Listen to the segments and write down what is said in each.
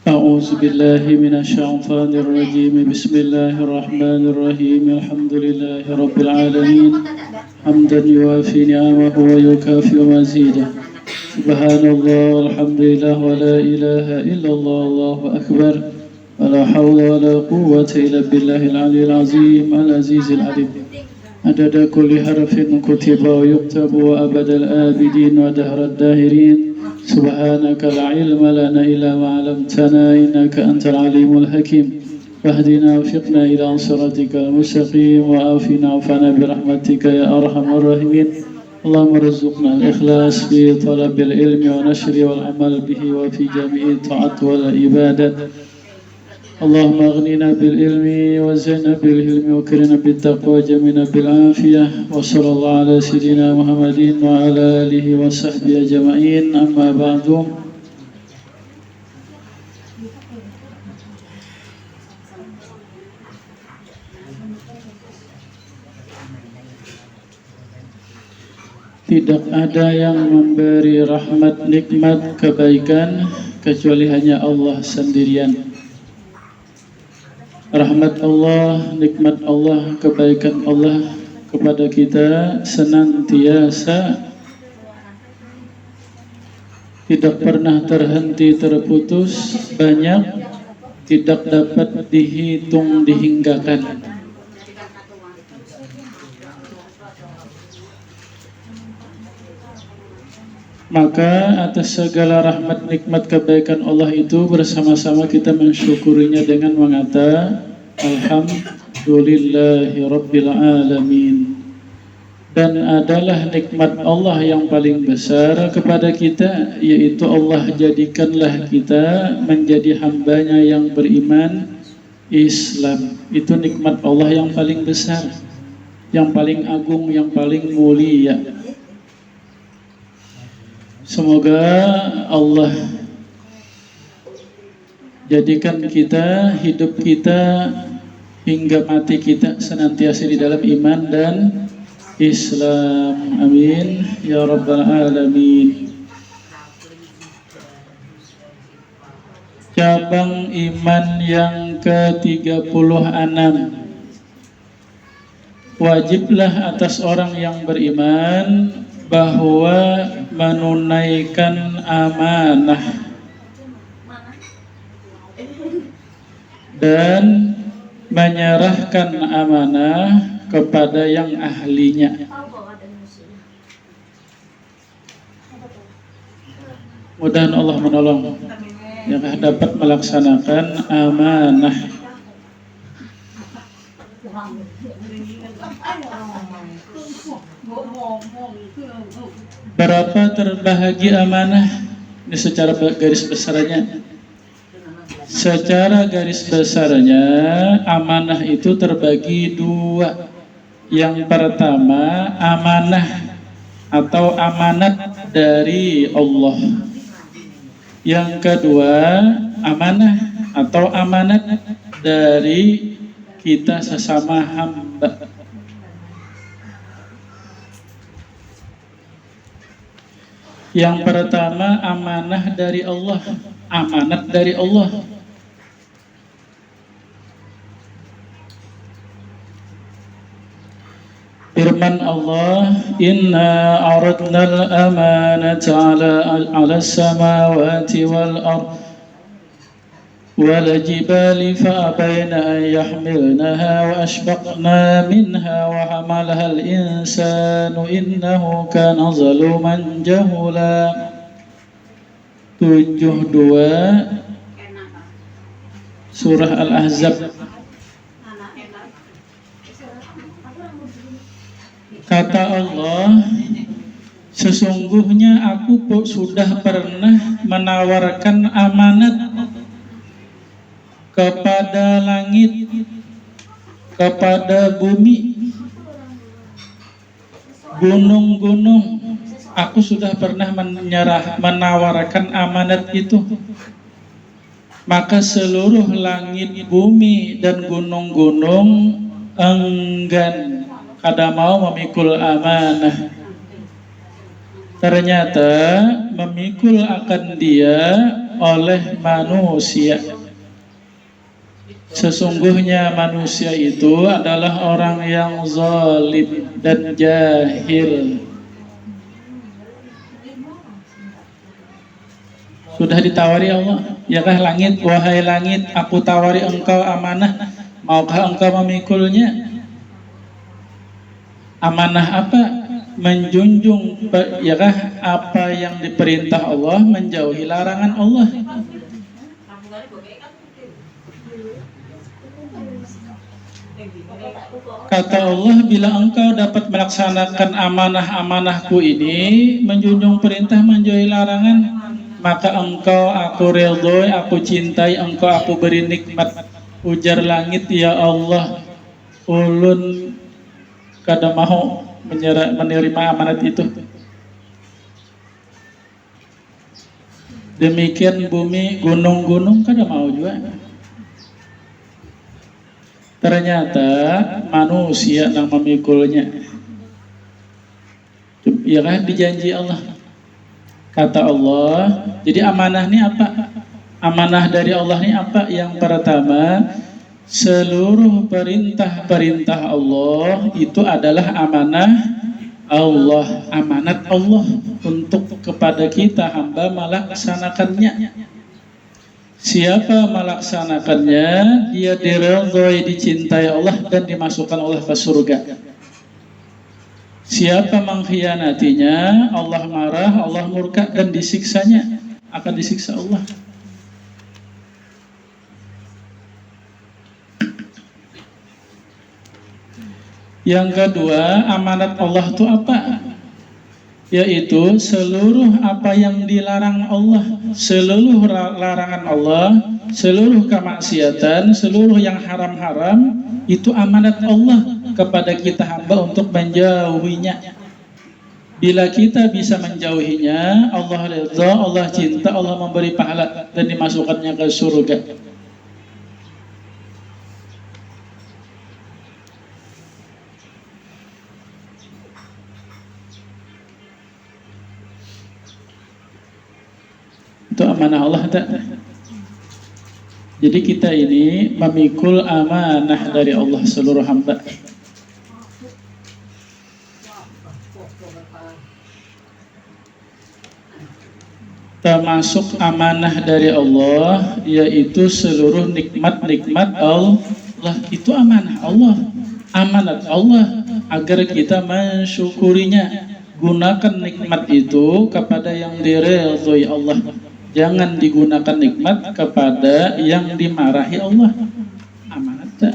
أعوذ بالله من الشيطان الرجيم بسم الله الرحمن الرحيم الحمد لله رب العالمين حمدا يوافي نعمه ويكافئ مزيده سبحان الله والحمد لله ولا إله إلا الله الله أكبر ولا حول ولا قوة إلا بالله العلي العظيم العزيز العليم عدد كل حرف كتب ويكتب وأبد الآبدين ودهر الداهرين سبحانك لا علم لنا إلا ما علمتنا إنك أنت العليم الحكيم واهدنا وفقنا إلى صراطك المستقيم وعافنا وعفنا برحمتك يا أرحم الراحمين اللهم ارزقنا الإخلاص في طلب العلم ونشر والعمل به وفي جميع الطاعات والعبادات اللهم اغننا بالعلم وزينا بالعلم وكرنا بالتقوى وجمعنا بالعافية وصلى الله على سيدنا محمد وعلى آله وصحبه أجمعين أما بعد tidak ada yang memberi rahmat, nikmat, kebaikan kecuali hanya Allah sendirian. Rahmat Allah, nikmat Allah, kebaikan Allah kepada kita senantiasa tidak pernah terhenti, terputus, banyak, tidak dapat dihitung, dihinggakan. Maka atas segala rahmat, nikmat, kebaikan Allah itu bersama-sama kita mensyukurinya dengan mengata Alhamdulillahi Rabbil Alamin. Dan adalah nikmat Allah yang paling besar kepada kita, yaitu Allah jadikanlah kita menjadi hambanya yang beriman Islam. Itu nikmat Allah yang paling besar, yang paling agung, yang paling mulia. Semoga Allah jadikan kita, hidup kita, hingga mati kita senantiasa di dalam iman dan Islam. Amin ya Rabbal Alamin. Cabang iman yang ke-36. Wajiblah atas orang yang beriman bahwa menunaikan amanah dan menyerahkan amanah kepada yang ahlinya. Mudah-mudahan Allah menolong yang dapat melaksanakan amanah. Berapa terbahagia amanah? Ini secara garis besarnya. Secara garis besarnya amanah itu terbagi dua. Yang pertama amanah atau amanat dari Allah. Yang kedua amanah atau amanat dari kita sesama hamba. Yang pertama amanah dari Allah, amanat dari Allah. Firman Allah, Inna aradna al-amanata ala samawati wal ard wal jibali fa'abayna an yahmilnaha wa ashfaqna minha wa hamalaha al-insanu innahu kana zaluman jahula. 72 Surah Al-Ahzab. Kata Allah, sesungguhnya aku sudah pernah menawarkan amanat kepada langit, kepada bumi, gunung-gunung. Aku sudah pernah menawarkan amanat itu. Maka seluruh langit, bumi, dan gunung-gunung enggan, kada mau memikul amanah. Ternyata memikul akan dia oleh manusia. Sesungguhnya manusia itu adalah orang yang zalim dan jahil. Sudah ditawari Allah, yakah langit, wahai langit, aku tawari engkau amanah, maukah engkau memikulnya? Amanah apa? Menjunjung, yakah apa yang diperintah Allah, menjauhi larangan Allah. Kata Allah, bila engkau dapat melaksanakan amanah-amanahku ini, menjunjung perintah, menjauhi larangan, maka engkau aku ridhoi, aku cintai, engkau aku beri nikmat. Ujar langit, ya Allah, ulun kada mau menerima amanat itu. Demikian bumi, gunung-gunung kada mau juga. Ternyata manusia yang memikulnya. Ya kan dijanji Allah. Kata Allah, jadi amanah ini apa? Amanah dari Allah ini apa? Yang pertama, seluruh perintah-perintah Allah itu adalah amanah Allah, amanat Allah untuk kepada kita hamba melaksanakannya. Siapa melaksanakannya, dia diridhoi, dicintai Allah dan dimasukkan Allah ke surga. Siapa mengkhianatinya, Allah marah, Allah murka dan disiksanya, akan disiksa Allah. Yang kedua, amanat Allah itu apa? Yaitu seluruh apa yang dilarang Allah, seluruh larangan Allah, seluruh kemaksiatan, seluruh yang haram-haram, itu amanat Allah kepada kita hamba untuk menjauhinya. Bila kita bisa menjauhinya, Allah ridha, Allah cinta, Allah memberi pahala dan dimasukkannya ke surga. Itu amanah Allah tak? Jadi kita ini memikul amanah dari Allah seluruh hamba. Termasuk amanah dari Allah, yaitu seluruh nikmat-nikmat Allah. Itu amanah Allah, amanat Allah, agar kita mensyukurinya. Gunakan nikmat itu kepada yang diridhoi Allah. Jangan digunakan nikmat kepada yang dimarahi Allah. Amanat tak?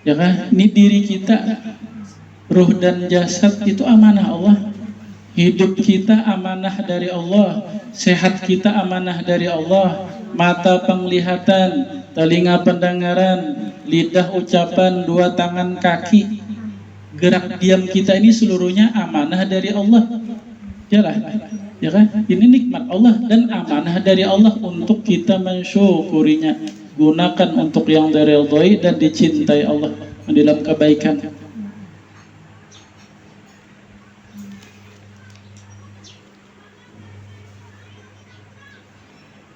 Ya kan? Ini diri kita, ruh dan jasad itu amanah Allah. Hidup kita amanah dari Allah. Sehat kita amanah dari Allah. Mata penglihatan, telinga pendengaran, lidah ucapan, dua tangan kaki, gerak diam kita ini seluruhnya amanah dari Allah. Yalah. Ya kan? Ini nikmat Allah dan amanah dari Allah untuk kita mensyukurinya. Gunakan untuk yang diridhoi dan dicintai Allah dalam kebaikan.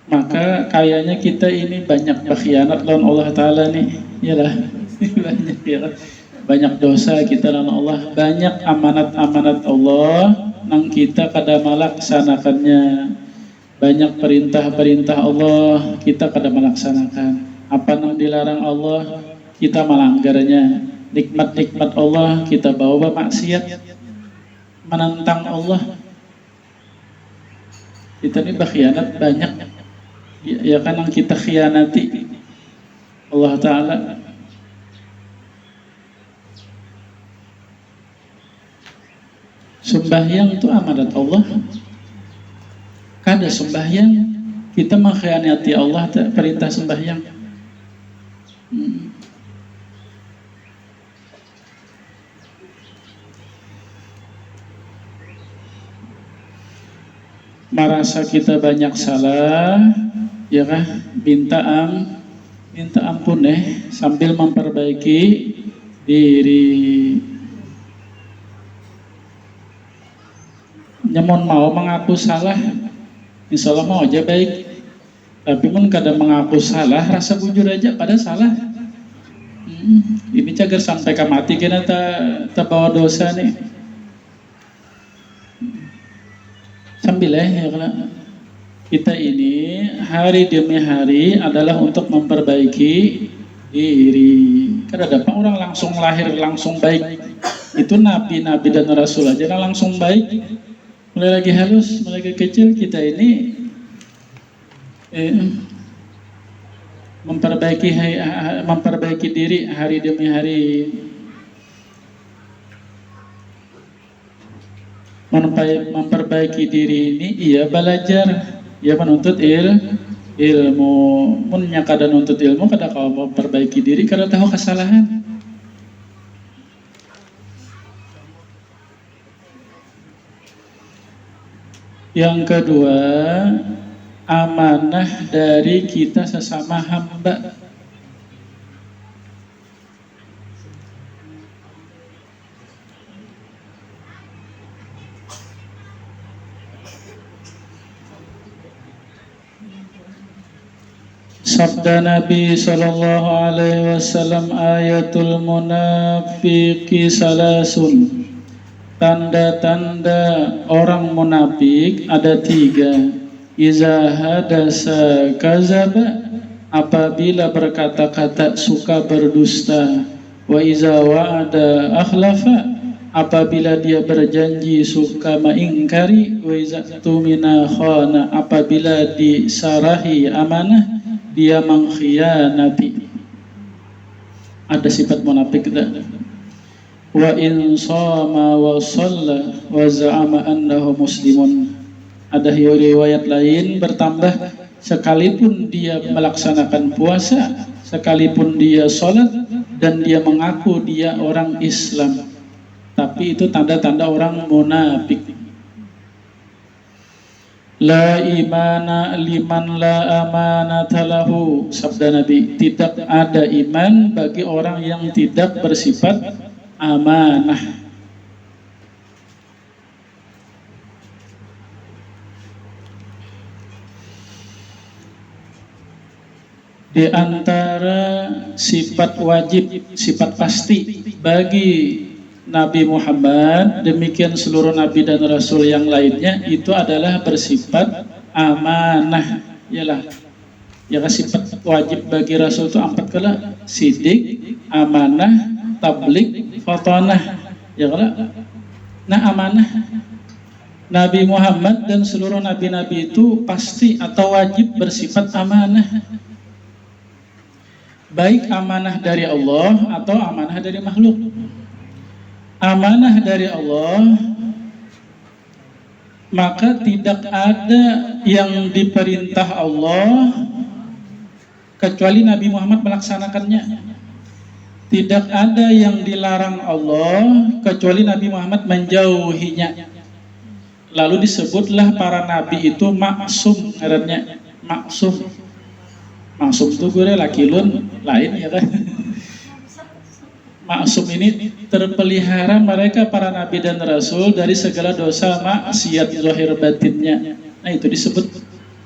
Maka kayaknya kita ini banyak berkhianat lawan Allah Ta'ala nih. Yalah. Banyak ya. Banyak dosa kita lawan Allah, banyak amanat-amanat Allah nang kita kada melaksanakannya. Banyak perintah-perintah Allah kita kada melaksanakan. Apa nang dilarang Allah kita melanggarnya. Nikmat-nikmat Allah kita bawa maksiat, menentang Allah. Kita ini berkhianat banyak. Ya kan yang kita khianati Allah Ta'ala. Sembahyang itu amanat Allah. Kada sembahyang kita mengkhianati Allah, perintah sembahyang. Merasa kita banyak salah, ya kan? Minta ampun sambil memperbaiki diri. Nyamun mau mengaku salah, Insya Allah mau aja baik. Tapi pun kadang mengaku salah, rasa bujur aja pada salah. Ini cager sampai ke mati kena tak bawa dosa nih. Sambil ya karena kita ini hari demi hari adalah untuk memperbaiki diri. Karena ada orang langsung lahir langsung baik. Itu nabi-nabi dan rasul aja langsung baik. Mulai lagi halus, mulai lagi kecil kita ini memperbaiki diri hari demi hari. Memperbaiki diri ini ia belajar, ia menuntut ilmu. Munnya kada nuntut ilmu, kada kau memperbaiki diri, kada tahu kesalahan. Yang kedua, amanah dari kita sesama hamba. Sabda Nabi sallallahu alaihi wasallam, ayatul munafiqi salasun. Tanda-tanda orang munafik ada 3. Iza hadasa kazaba, apabila berkata-kata suka berdusta. Wa iza wa'ada akhlafa, apabila dia berjanji suka mengingkari. Wa iza tumina khana, apabila disarahi amanah dia mengkhianati. Ada sifat munafik kita. Wa in shama wa shalla wa za'ama annahu muslimun. Ada riwayat lain bertambah, sekalipun dia melaksanakan puasa, sekalipun dia sholat dan dia mengaku dia orang Islam, tapi itu tanda-tanda orang munafik. La imana liman la amanata lahu, sabda Nabi, tidak ada iman bagi orang yang tidak bersifat amanah. Di antara sifat wajib, sifat pasti bagi Nabi Muhammad, demikian seluruh Nabi dan Rasul yang lainnya, itu adalah bersifat amanah. Yalah, ya sifat wajib bagi Rasul itu 4 kala: sidik, amanah, tablik, fatonah. Ya kala. Nah, amanah Nabi Muhammad dan seluruh nabi-nabi itu pasti atau wajib bersifat amanah. Baik amanah dari Allah atau amanah dari makhluk. Amanah dari Allah, maka tidak ada yang diperintah Allah kecuali Nabi Muhammad melaksanakannya. Tidak ada yang dilarang Allah kecuali Nabi Muhammad menjauhinya. Lalu disebutlah para nabi itu maksum, ngarannya maksum. Maksum itu gue lakilun lain ya kan. Maksum ini terpelihara mereka para nabi dan rasul dari segala dosa maksiat zahir batinnya. Nah itu disebut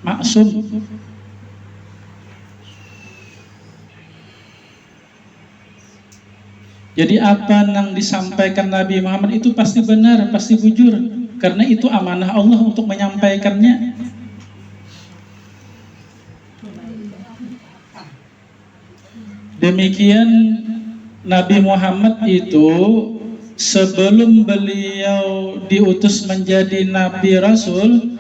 maksum. Jadi apa yang disampaikan Nabi Muhammad itu pasti benar, pasti jujur, karena itu amanah Allah untuk menyampaikannya. Demikian Nabi Muhammad itu sebelum beliau diutus menjadi Nabi Rasul,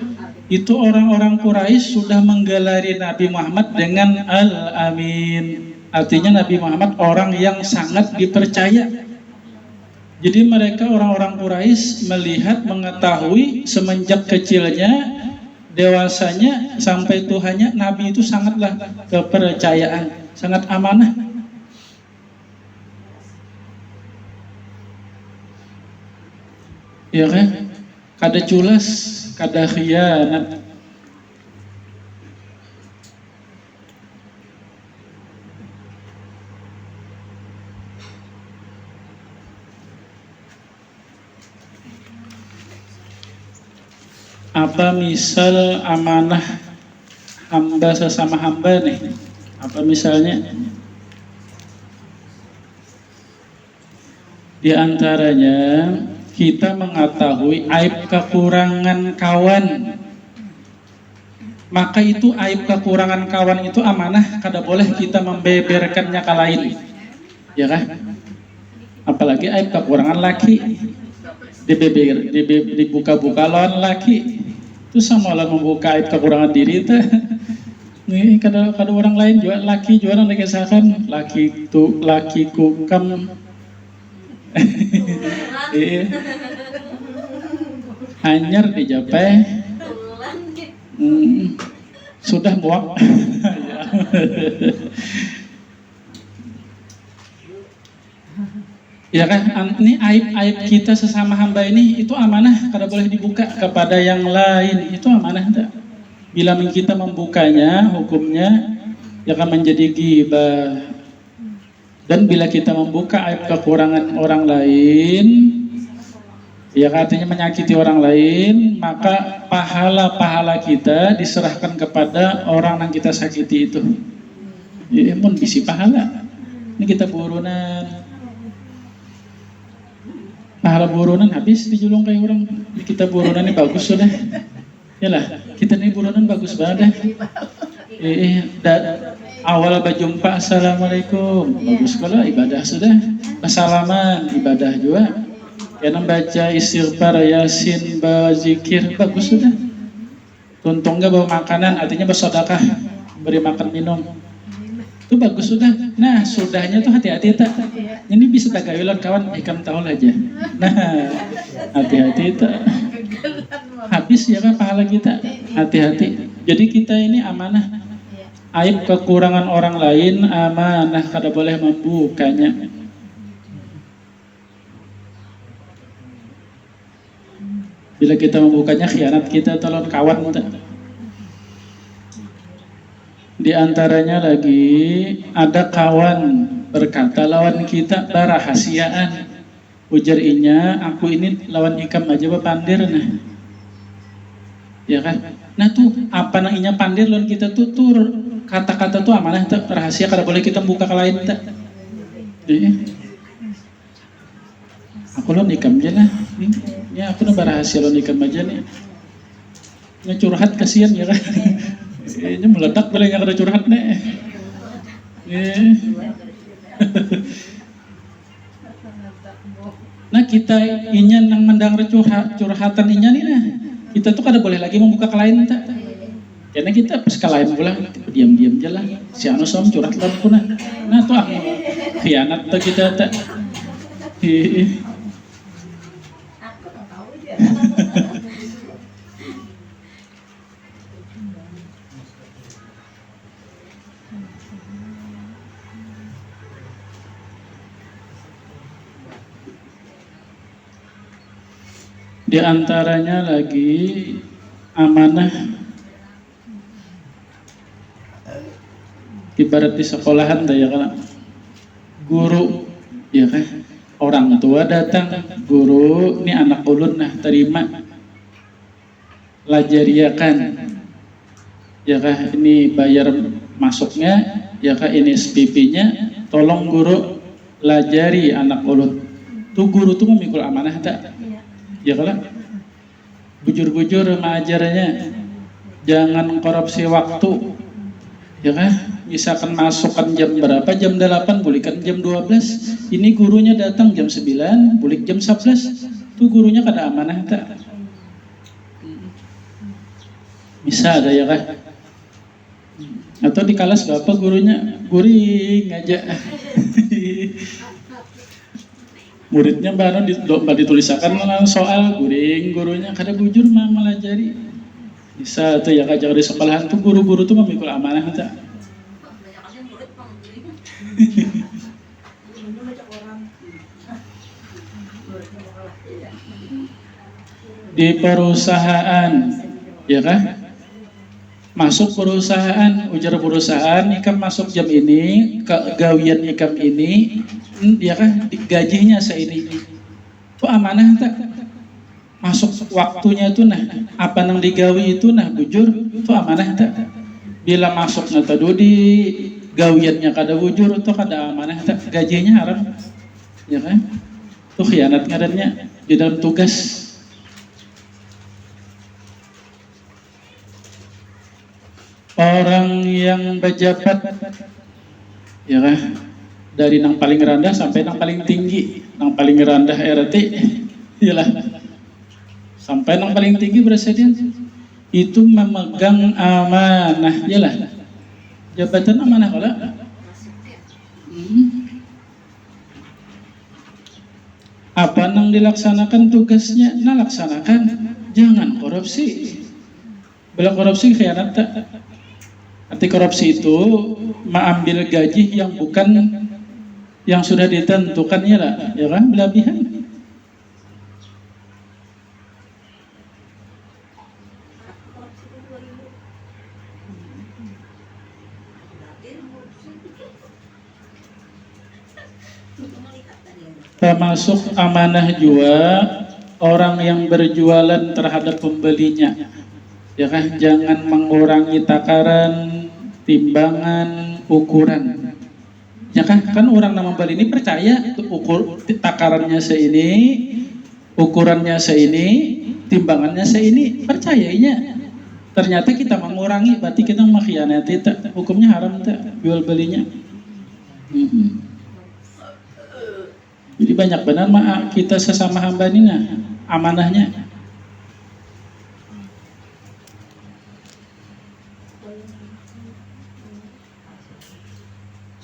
itu orang-orang Quraisy sudah menggelari Nabi Muhammad dengan Al-Amin. Artinya Nabi Muhammad orang yang sangat dipercaya. Jadi mereka orang-orang Quraisy melihat, mengetahui semenjak kecilnya, dewasanya, sampai tuanya, Nabi itu sangatlah kepercayaan, sangat amanah. Ya kan? Kada culas, kada khianat. Apa misal amanah hamba sesama hamba nih? Apa misalnya? Di antaranya kita mengetahui aib kekurangan kawan. Maka itu aib kekurangan kawan itu amanah, kada boleh kita membeberkannya ke lain. Ya kan? Apalagi aib kekurangan laki. Dibuka-buka lawan laki. Itu sama lah membuka aib kekurangan diri itu. Nih kada orang lain juga laki juga nang dikisahkan laki kukam. Anyar dijapai. Sudah muak. Ya kan, ini aib-aib kita sesama hamba ini itu amanah, kada boleh dibuka kepada yang lain. Itu amanah enggak? Bila kita membukanya, hukumnya ya akan menjadi ghibah. Dan bila kita membuka aib kekurangan orang lain, ya artinya menyakiti orang lain, maka pahala-pahala kita diserahkan kepada orang yang kita sakiti itu. Ya pun bisi pahala. Ini kita burunan. Pahala burunan habis dijulung kayak orang. Kita burunan ini bagus sudah. Yalah, kita ini burunan bagus banget. Awal berjumpa assalamualaikum, bagus kalau ibadah sudah. Bersalaman ibadah juga. Yang membaca istighfar, yasin, bazikir, bagus sudah. Tuntungnya bawa makanan, artinya bersedekah, beri makan minum. Itu bagus sudah. Nah, sudahnya tuh hati-hati tak. Ini bisa tak gawilan kawan, ikam tahu aja. Nah, hati-hati tak. Habis ya kan pahala kita. Hati-hati. Jadi kita ini amanah. Aib kekurangan orang lain amanah, kada boleh membukanya. Bila kita membukanya khianat kita tolong kawan tak. Di antaranya lagi ada kawan berkata lawan kita berahasiaan. Ujar inya, aku ini lawan ikam aja pandir nah. Ya kan? Nah tuh apa nang inya pandir lawan kita tuh kata-kata tuh amanah tak rahasia kada boleh kita buka ke lain tak. Aku lawan ikam aja lah. Ya aku nak berahasia lawan ikam aja nih. Ngecurhat kasihan ya kan. Ini meledak boleh nggak ada curhat nih. Nah kita inya nang mendang curhatan inya nih nah. Kita tuh kada boleh lagi membuka ke lain tak. Karena kita pas ke lain pulang diam-diam aja lah. Si anu som curhat lah pun. Nah tuh khianat tuh kita tak. Di antaranya lagi amanah ibarat di sekolahan ya kan, guru ya kan, orang tua datang, guru ini anak ulun nah terima lajariakan ya kan, ini bayar masuknya ya kan, ini SPP-nya tolong guru lajari anak ulun. Tuh guru tuh memikul amanah tak? Ya kalau bujur-bujur mengajarnya, jangan korupsi waktu, ya kan? Misalkan masukkan jam berapa, jam 8, pulihkan jam 12. Ini gurunya datang jam 9, pulih jam 11. Tuh gurunya kada amanah tak? Bisa ada ya kan? Atau di kelas berapa gurunya guring aja. Muridnya baru ditulisakan soal guring, gurunya kada bujur mah melajari. Bisa tuh ya kajak di sekolahan tuh guru-guru tuh memikul amanah tak. Di perusahaan ya kan, masuk perusahaan, ujar perusahaan ikam masuk jam ini, gawian ikam ini ya kan, gajinya seini. Itu amanah tak? masuk waktunya itu nah apa nang digawi itu nah bujur itu amanah tak bila masuknya tadi di gawiannya kada bujur itu kada amanah tak gajinya haram ya kan itu khianat ngarannya di dalam tugas. Orang yang berjabat ya kan dari yang paling rendah sampai yang paling tinggi, yang paling rendah RT iyalah sampai yang paling tinggi presiden itu memegang amanah iyalah jabatan amanah kalau apa yang dilaksanakan tugasnya nah laksanakan jangan korupsi bila korupsi khianat tak. Arti korupsi itu mengambil gaji yang bukan yang sudah ditentukannya lah, ya kan berlebihan. Termasuk amanah juga orang yang berjualan terhadap pembelinya. Ya kan, jangan mengurangi takaran, timbangan, ukuran. Ya kan orang nama beli ini percaya ukur takarannya seini, ukurannya seini, timbangannya seini, percayanya. Ternyata kita mengurangi, berarti kita mengkhianati, hukumnya haram tak jual belinya. Jadi banyak benar kita sesama hamba ini nah, amanahnya.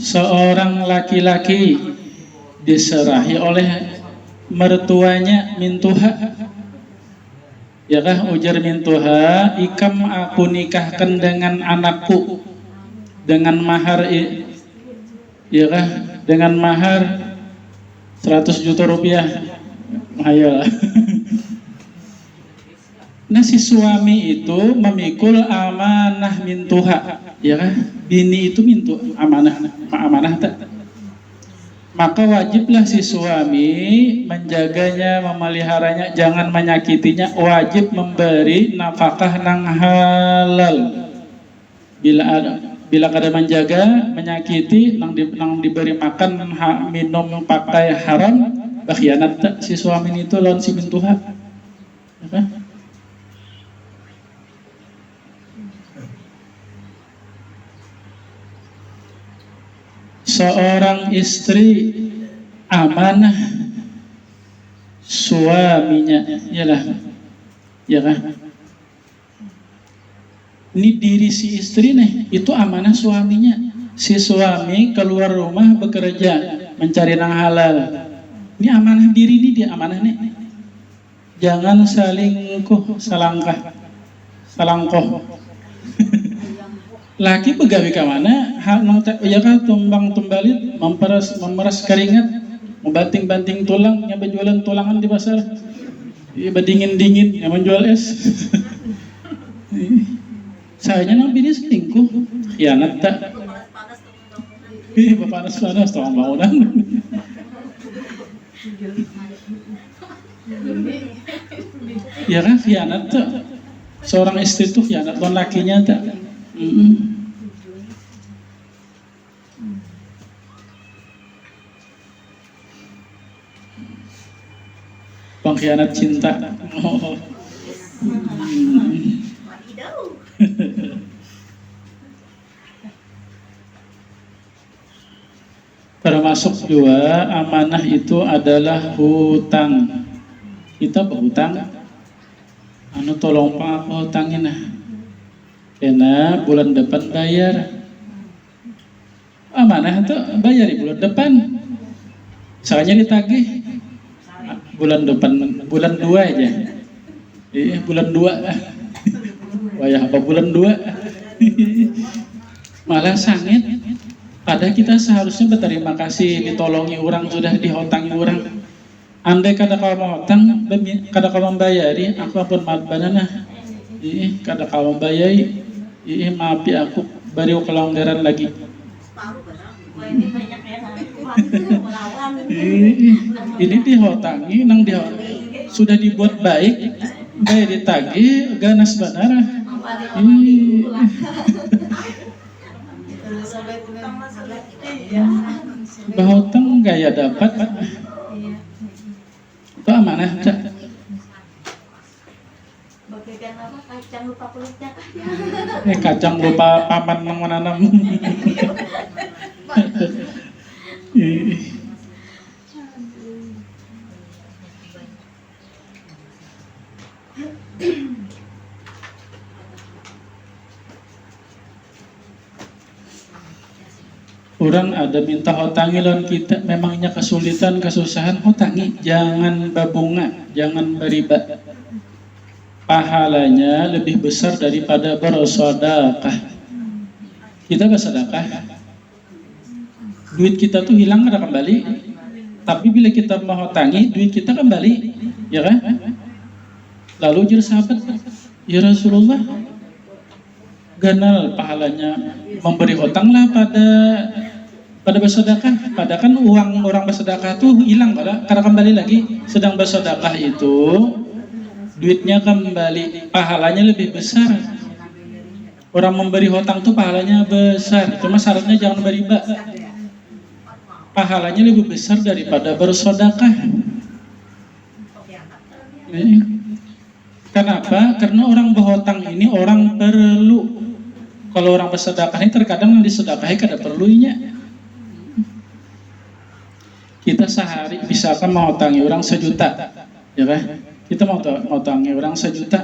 Seorang laki-laki diserahi oleh mertuanya mintuha, ya kah ujar mintuha, ikam aku nikahkan dengan anakku dengan mahar, ya kah dengan mahar 100 juta rupiah, hayalah. Nah si suami itu memikul amanah mintuha, ya kan? Bini itu mintu amanah tak? Maka wajiblah si suami menjaganya, memeliharanya, jangan menyakitinya. Wajib memberi nafkah nang halal. Bila kada menjaga, menyakiti, nang diberi makan, minum, pakai haram, bakhianat tak si suami itu lawan si mintuha, ya kan? Seorang istri amanah suaminya, yalah, ya kan? Ini diri si istri nih, itu amanah suaminya. Si suami keluar rumah bekerja, mencari nang halal. Ini amanah diri nih, dia amanah nih. Jangan salingkuh, salangkoh. Laki pegawai ke mana? Ya kan tumbang tumbalit, memeras keringat, membanting-banting tulang, yang berjualan tulangan di pasar. Berdingin-dingin, yang menjual es. Sayanya nang bini selingkuh, khianat tak? Panas-panas, tolong bangunan. Ya kan khianat tak? Seorang istri itu khianat lawan lakinya tak? Pengkhianat cinta. Termasuk juga amanah itu adalah hutang. Kita berhutang, tolong pak aku hutangin nah. Karena bulan depan bayar. Amanah itu bayar di bulan depan. Soalnya ditagih bulan depan, bulan 2 aja. Bulan 2. Wayah apa bulan 2? Malah sangit. Padahal kita seharusnya berterima kasih ditolongi orang, sudah dihotangi orang. Andai kada kau mau hutang, kada kau membayari, aku pun maaf banana. Kada kau membayari, maafi aku, beri kelonggaran lagi. Ini dihotangi, nang sudah dibuat baik, bayar ditagih, ganas benar. Bahutang gaya dapat, itu amanah cak. Kacang lupa kulitnya. Kacang lupa paman menanam. Orang ada minta hotangi lawan kita, memangnya kesulitan, kesusahan, hotangi, jangan babunga, jangan beriba. Pahalanya lebih besar daripada bersedekah. Kita bersedekah, duit kita tuh hilang ada kembali. Tapi bila kita mau hotangi, duit kita kembali, ya kan? Lalu jadi sahabat, ya Rasulullah, ganal pahalanya memberi hutanglah pada bersedekah. Padahal kan uang orang bersedekah tuh hilang karena kembali lagi. Sedang bersedekah itu duitnya kembali, pahalanya lebih besar. Orang memberi hutang tuh pahalanya besar, cuma syaratnya jangan beriba. Pahalanya lebih besar daripada bersedekah. Kenapa? Karena orang berhutang ini orang perlu. Kalau orang bersedekah ini terkadang yang disedekahi kada perlunya. Kita sehari misalkan mau hutangi orang 1 juta, ya kan? Kita mau hutangi orang 1 juta,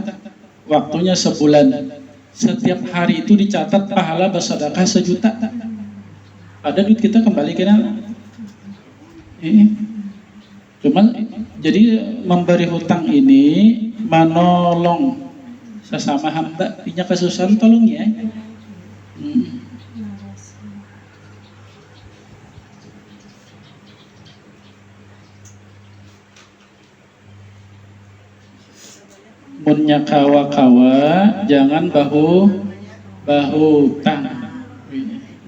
waktunya sebulan. Setiap hari itu dicatat pahala bersedekah 1 juta. Ada duit kita kembali ke dalam. Cuma jadi memberi hutang ini menolong sesama hamba, punya kesusahan tolong ya. Munnya kawa-kawa jangan bahu tang.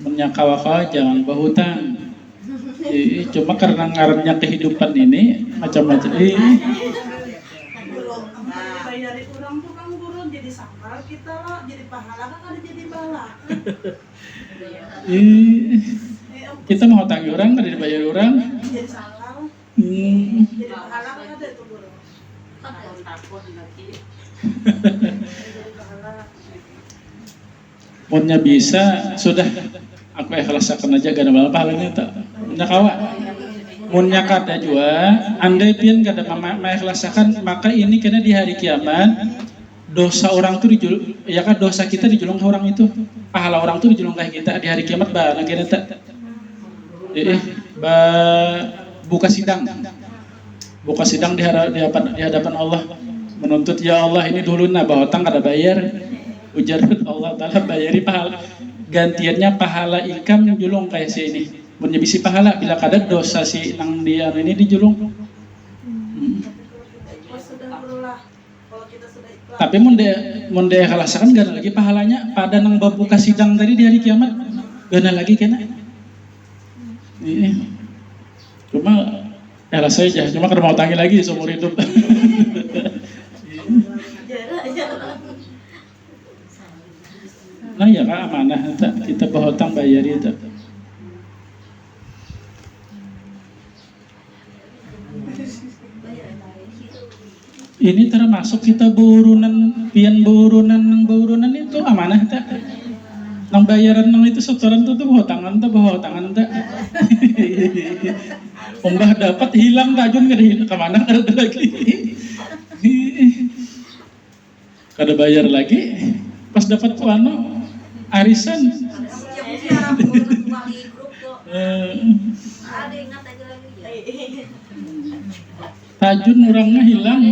Munnya kawa-kawa jangan bahu tang. Cuma karena ngarannya kehidupan ini macam-macam. Bayari orang tuh kan guru jadi sakral kita loh, jadi pahala kan ada jadi bala. Kita mau hutangi orang kada dibayar orang. Jadi sakral. Jadi pahala kan ada itu guru. Takut lagi. Jadi pahala. Munnya bisa sudah aku ikhlasakan aja gak ada apa pahalanya tak. Munnya kawa. Munnya kada jua, andai pian kada ikhlasakan, maka ini kena di hari kiamat dosa orang tuh ya kan dosa kita dijulung ke orang itu, pahala orang tuh dijulung ke kita di hari kiamat barang kena tak. Buka sidang di hadapan Allah, menuntut ya Allah ini dulu bahwa hutang kada bayar, ujar Allah Ta'ala bayari pahala gantiannya pahala ikam julung kayak si ini. Mun bisi pahala bila kada dosa si nang dia ini dijulung. Tapi mun dia khalasakan gana lagi pahalanya pada nang babuka sidang tadi di hari kiamat gana lagi kena. Cuma ikhlas saja, cuma kada mau tangi lagi seumur hidup. Nah ya kan amanah kita berhutang bayari itu. Ini termasuk kita burunan burunan itu amanah tak. Nang bayaran nang itu setoran tuh berhutangan tak. Umbah dapat hilang tajun kemana kada lagi. Kada bayar lagi. Pas dapat arisan. Tajun orangnya hilang.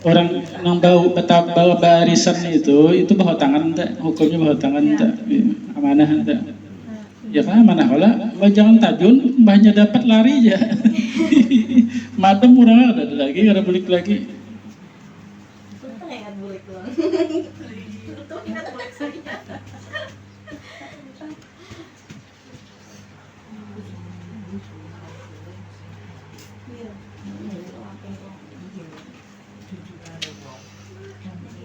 Orang nang bawa barisan itu berhutangan tak, hukumnya berhutangan tak, amanah tak. Ya kan amanah kalau jangan tajun, banyak dapat lari aja. Madem orang ada lagi, ada balik lagi.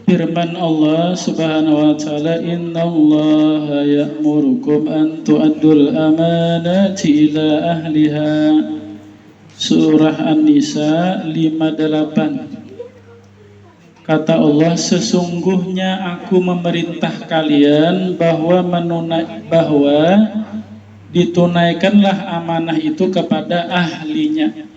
Firman Allah Subhanahu wa taala, innallaha ya'murukum an tu'addul amanati ila ahliha. Surah An-Nisa 58. Kata Allah, sesungguhnya aku memerintah kalian bahwa ditunaikanlah amanah itu kepada ahlinya.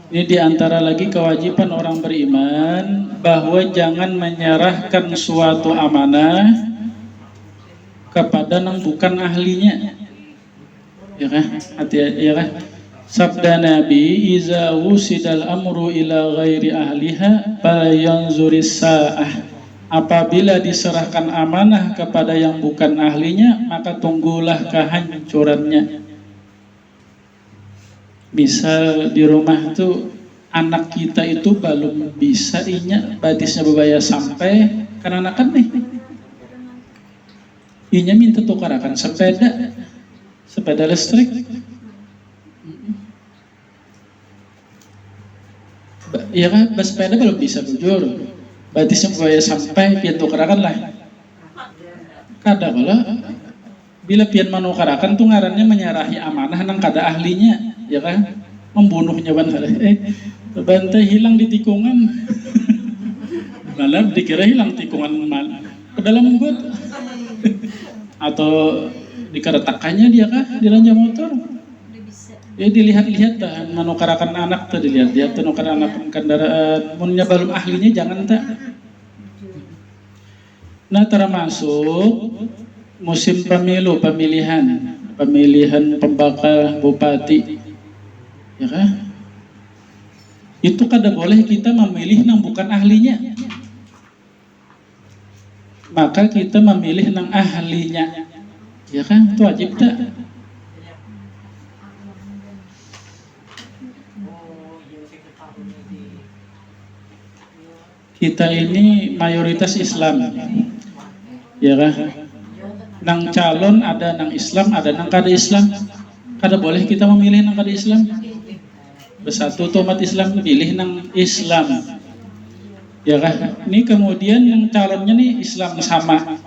Ini diantara lagi kewajiban orang beriman, bahwa jangan menyerahkan suatu amanah kepada yang bukan ahlinya. Ya kan? Hati-hati ya kan? Sabda Nabi, iza wusidal amru ila ghairi ahliha fayanzuris sa'ah. Apabila diserahkan amanah kepada yang bukan ahlinya, maka tunggulah kehancurannya. Misal di rumah tuh anak kita itu belum bisa batisnya bebaya sampai karena anak kan nih inya minta tukarakan sepeda listrik. Ya kan, sepeda belum bisa bujur, batisnya bebaya sampai pian tukarakan lah. Kada kala bila pian manukarakan tuh ngarannya menyerahi amanah nang kada ahlinya. Ya kan, membunuhnya bantai hilang di tikungan. Malah dikira hilang tikungan malah ke dalam got atau dikeretakannya dia kah di ranjang motor. Ya dilihat-lihat dah manukarakan anak tuh, dilihat-lihat tuh nukarakan kendaraan. Munnya belum ahlinya jangan tak. Nah, termasuk musim pemilihan pembakar bupati. Ya kan? Itu kada boleh kita memilih yang bukan ahlinya. Maka kita memilih yang ahlinya. Ya kan? Itu wajib tak? Kita ini mayoritas Islam. Ya kan? Nang calon ada nang Islam, ada nang kada Islam. Kada boleh kita memilih nang kada Islam. Bersatu umat Islam, pilih nang Islam. Ya kan? Ini kemudian yang calonnya nih Islam sama.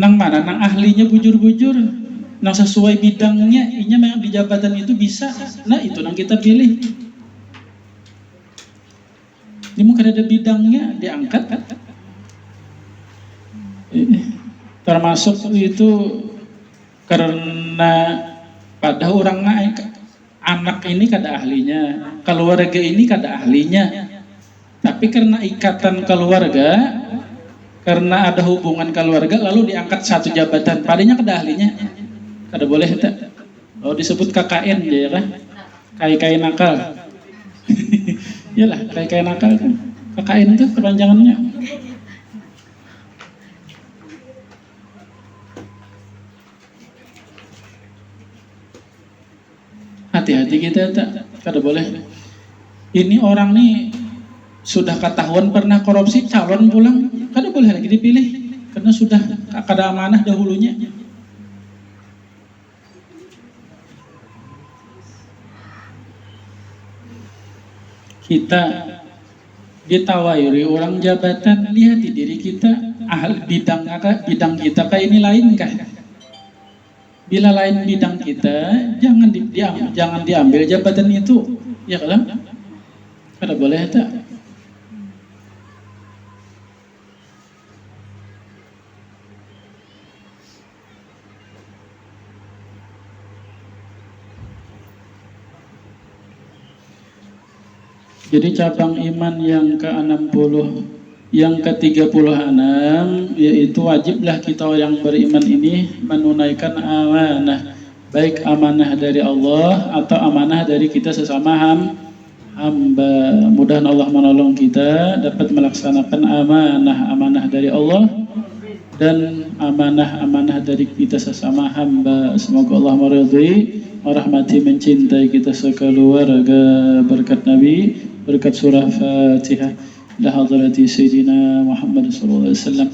Nang mana? Nang ahlinya bujur-bujur, nang sesuai bidangnya, inya memang di jabatan itu bisa. Nah, itu nang kita pilih. Ini mungkin ada bidangnya diangkat. Termasuk itu karena pada orang anak ini kada ahlinya, keluarga ini kada ahlinya, tapi karena ikatan keluarga, karena ada hubungan keluarga, lalu diangkat satu jabatan, padanya kada ahlinya, kada boleh tak? Oh, disebut KKN ya kan? Kai nakal. Iyalah, kai nakal kan. KKN itu kepanjangannya. Hati-hati kita tak, kada boleh. Ini orang nih sudah ketahuan pernah korupsi, calon pulang, kada boleh lagi dipilih karena sudah kada amanah dahulunya. Kita ditawari orang jabatan, lihat di diri kita, bidang kita kayak ini lain kah? Bila lain bidang kita, jangan diambil jabatan itu, ya kan? Kada boleh tak? Jadi cabang iman yang ke-60, yang ke-36, yaitu wajiblah kita yang beriman ini menunaikan amanah, baik amanah dari Allah atau amanah dari kita sesama hamba. Mudah Allah menolong kita dapat melaksanakan amanah dari Allah dan amanah dari kita sesama hamba. Semoga Allah meridhai, merahmati, mencintai kita sekeluarga. Berkat Nabi, berkat surah Fatihah. Ila hadrati Sayyidina Muhammad sallallahu alaihi wasallam.